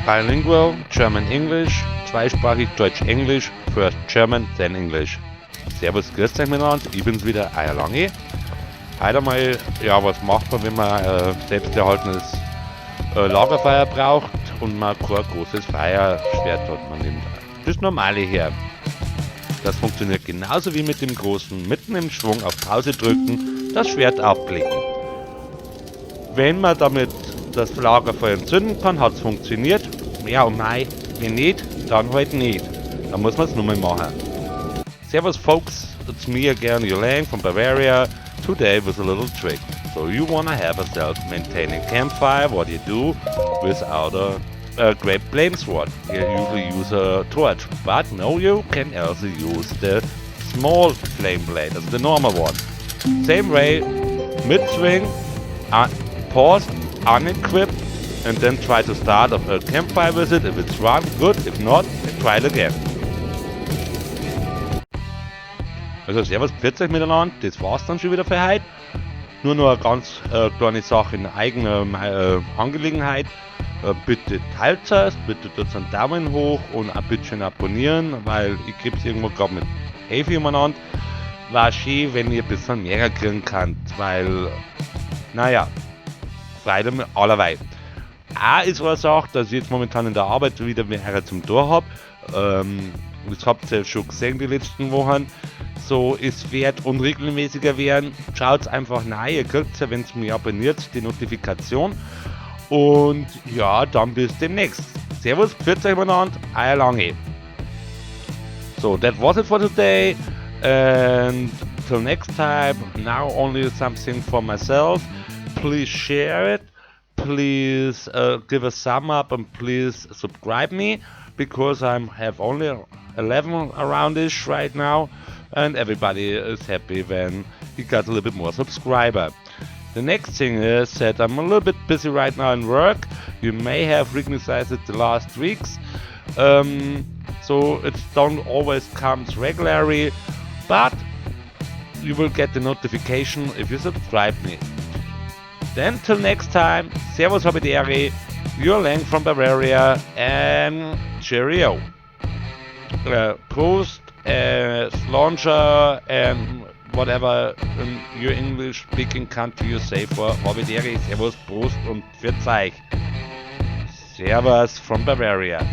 Bilingual, German-English, zweisprachig Deutsch-Englisch, first German, then English. Servus, grüß euch miteinander, ich bin's wieder, euer Lange. Heute einmal, ja, was macht man, wenn man selbst erhaltenes Lagerfeuer braucht und man kein großes Feuerschwert hat. Man nimmt das normale her. Das funktioniert genauso wie mit dem großen, mitten im Schwung auf Pause drücken, das Schwert aufklicken. Wenn man damit das Lagerfeuer entzünden kann, hat es funktioniert. Ja und nein, wenn nicht, dann halt nicht. Dann muss man es nochmal machen. Servus folks, it's me again, Yulang from Bavaria, today with a little trick. So you wanna have a self-maintaining campfire, what you do without a great flame sword. You usually use a torch, but no, you can also use the small flame blade, as the normal one. Same way, mid-swing, pause, unequip, and then try to start a campfire with it. If it's run, good. If not, try it again. Also servus, grüß euch miteinander, das war's dann schon wieder für heute. Nur noch eine ganz kleine Sache in eigener Angelegenheit. Bitte teilt es, bitte tut einen Daumen hoch und ein bisschen abonnieren, weil ich gebe es irgendwo gerade mit Heavy umeinander. War schön, wenn ihr ein bisschen mehr kriegen könnt, weil, naja, Freude mit allerweil. Auch ist eine Sache, dass ich jetzt momentan in der Arbeit wieder mehr zum Tor habe. Das habt ihr schon gesehen die letzten Wochen. So, es wird unregelmäßiger werden. Schaut einfach rein, ihr kriegt ja, wenn es mich abonniert, die Notifikation. Und ja, dann bis demnächst. Servus, grüß euch miteinander, euer Lange. So, that was it for today. And till next time, now only something for myself. Please share it. Please give a thumb up and please subscribe me. Because I have only 11 around-ish right now. And everybody is happy when he got a little bit more subscriber. The next thing is that I'm a little bit busy right now in work. You may have recognized it the last weeks. So it don't always comes regularly, but you will get the notification if you subscribe me. Then till next time, servus habidere, your Lang from Bavaria, and cheerio. Prost, Slauncher, and whatever in your English speaking country you say for habidere, servus, Prost und für euch. Servus from Bavaria.